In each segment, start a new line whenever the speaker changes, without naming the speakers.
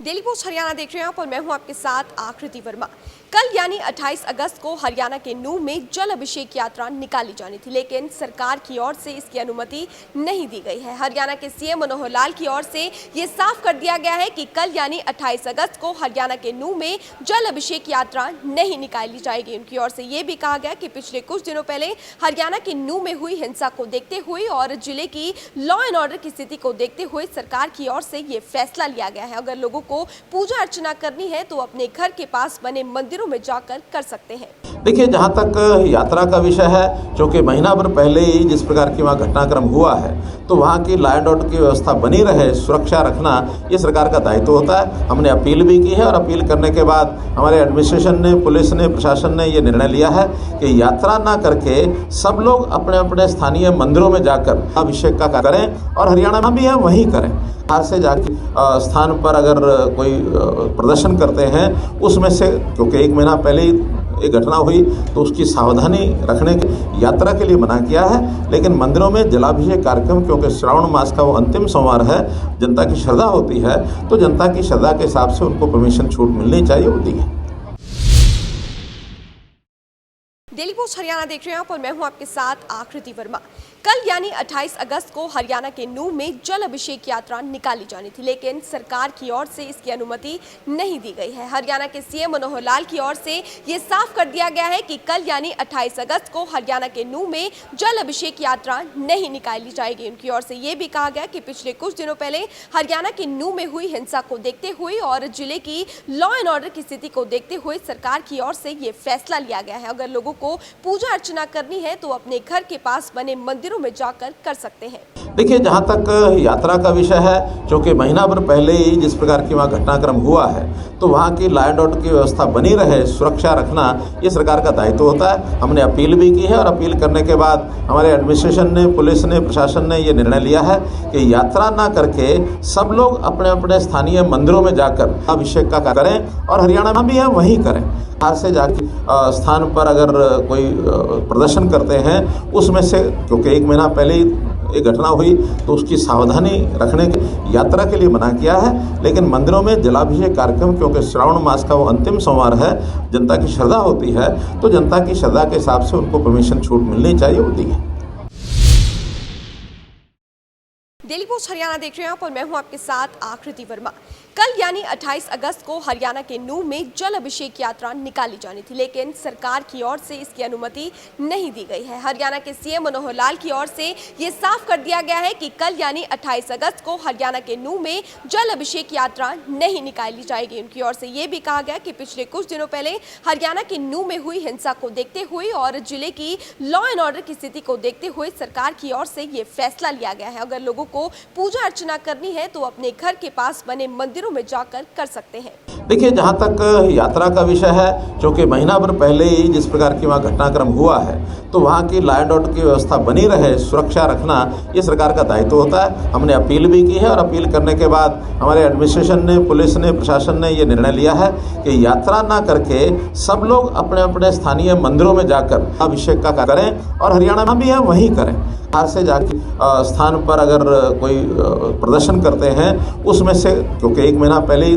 Daily post Haryana देख रहे हैं आप और मैं हूं आपके साथ आकृति वर्मा। कल यानी 28 अगस्त को हरियाणा के नूंह में जल अभिषेक यात्रा निकाली जानी थी, लेकिन सरकार की ओर से इसकी अनुमति नहीं दी गई है। हरियाणा के सीएम मनोहर लाल की ओर से ये साफ कर दिया गया है कि कल यानी 28 अगस्त को हरियाणा के नूंह में जल अभिषेक यात्रा नहीं निकाली जाएगी। उनकी ओर से ये भी कहा गया कि पिछले कुछ दिनों पहले हरियाणा के नूंह में हुई हिंसा को देखते हुए और जिले की लॉ एंड ऑर्डर की स्थिति को देखते हुए सरकार की ओर से ये फैसला लिया गया है। अगर लोगों को पूजा अर्चना करनी है तो अपने घर के पास बने मंदिरों में जाकर कर सकते हैं।
देखिए, जहाँ तक यात्रा का विषय है, जो कि महीना भर पहले ही जिस प्रकार की वहाँ घटनाक्रम हुआ है, तो वहाँ की लॉ एंड ऑर्डर की व्यवस्था बनी रहे, सुरक्षा रखना ये सरकार का दायित्व होता है। हमने अपील भी की है और अपील करने के बाद हमारे एडमिनिस्ट्रेशन ने, पुलिस ने, प्रशासन ने ये निर्णय लिया है कि यात्रा ना करके सब लोग अपने अपने स्थानीय मंदिरों में जाकर अभिषेक का करें और हरियाणा में भी है वहीं करें। बाहर से जाके स्थान पर अगर कोई प्रदर्शन करते हैं, उसमें से क्योंकि एक महीना पहले ही एक घटना हुई तो उसकी सावधानी रखने की यात्रा के लिए मना किया है। लेकिन मंदिरों में जलाभिषेक कार्यक्रम, क्योंकि श्रावण मास का वो अंतिम सोमवार है, जनता की श्रद्धा होती है, तो जनता की श्रद्धा के हिसाब से उनको परमिशन छूट मिलनी चाहिए, वो दी है।
डेली पोस्ट हरियाणा देख रहे हैं आप और मैं हूं आपके साथ आकृति वर्मा। कल यानी 28 अगस्त को हरियाणा के नूंह में जल अभिषेक यात्रा निकाली जानी थी, लेकिन सरकार की ओर से इसकी अनुमति नहीं दी गई है। हरियाणा के सीएम मनोहर लाल की ओर से ये साफ कर दिया गया है कि कल यानी 28 अगस्त को हरियाणा के नूंह में जल अभिषेक यात्रा नहीं निकाली जाएगी। उनकी ओर से ये भी कहा गया कि पिछले कुछ दिनों पहले हरियाणा के नूंह में हुई हिंसा को देखते हुए और जिले की लॉ एंड ऑर्डर की स्थिति को देखते हुए सरकार की ओर से ये फैसला लिया गया है। अगर लोगों को पूजा अर्चना करनी है तो अपने घर के पास बने मंदिरों में जाकर कर सकते हैं।
देखिए, जहाँ तक यात्रा का विषय है, जो कि महीना भर पहले ही जिस प्रकार की वहाँ घटनाक्रम हुआ है, तो वहाँ की लॉ एंड ऑर्डर की व्यवस्था बनी रहे, सुरक्षा रखना ये सरकार का दायित्व होता है। हमने अपील भी की है और अपील करने के बाद हमारे एडमिनिस्ट्रेशन ने, पुलिस ने, प्रशासन ने ये निर्णय लिया है कि यात्रा ना करके सब लोग अपने अपने स्थानीय मंदिरों में जाकर अभिषेक का करें और हरियाणा में भी है वहीं करें। बाहर से जाके स्थान पर अगर कोई प्रदर्शन करते हैं, उसमें से क्योंकि एक महीना पहले ही एक घटना हुई तो उसकी सावधानी रखने की यात्रा के लिए मना किया है। लेकिन मंदिरों में जलाभिषेक कार्यक्रम, क्योंकि श्रावण मास का वो अंतिम सोमवार है, जनता की श्रद्धा होती है, तो जनता की श्रद्धा के हिसाब से उनको परमिशन छूट मिलनी चाहिए, वो दी है।
डेली पोस्ट हरियाणा देख रहे हैं आप और मैं हूं आपके साथ आकृति वर्मा। कल यानी 28 अगस्त को हरियाणा के नूंह में जल अभिषेक यात्रा निकाली जानी थी, लेकिन सरकार की ओर से इसकी अनुमति नहीं दी गई है। हरियाणा के सीएम मनोहर लाल की ओर से ये साफ कर दिया गया है कि कल यानी 28 अगस्त को हरियाणा के नूंह में जल अभिषेक यात्रा नहीं निकाली जाएगी। उनकी ओर से ये भी कहा गया कि पिछले कुछ दिनों पहले हरियाणा के नूंह में हुई हिंसा को देखते हुए और जिले की लॉ एंड ऑर्डर की स्थिति को देखते हुए सरकार की ओर से ये फैसला लिया गया है। अगर लोगों को पूजा अर्चना करनी है तो अपने घर के पास बने मंदिरों में जाकर कर सकते हैं।
देखिए, जहाँ तक यात्रा का विषय है, जो कि महीना भर पहले ही जिस प्रकार की वहाँ घटनाक्रम हुआ है, तो वहाँ की लॉ एंड ऑर्डर की व्यवस्था बनी रहे, सुरक्षा रखना ये सरकार का दायित्व होता है। हमने अपील भी की है और अपील करने के बाद हमारे एडमिनिस्ट्रेशन ने, पुलिस ने, प्रशासन ने ये निर्णय लिया है कि यात्रा ना करके सब लोग अपने अपने स्थानीय मंदिरों में जाकर अभिषेक का करें और हरियाणा में भी है वहीं करें। बाहर से जाके स्थान पर अगर कोई प्रदर्शन करते हैं, उसमें से क्योंकि एक महीना पहले ही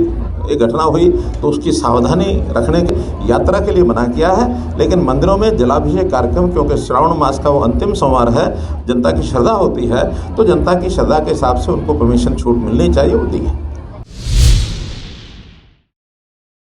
एक घटना हुई तो उसकी सावधानी रखने की यात्रा के लिए मना किया है। लेकिन मंदिरों में जलाभिषेक कार्यक्रम, क्योंकि श्रावण मास का वो अंतिम सोमवार है, जनता की श्रद्धा होती है, तो जनता की श्रद्धा के हिसाब से उनको परमिशन छूट मिलनी चाहिए, वो दी है।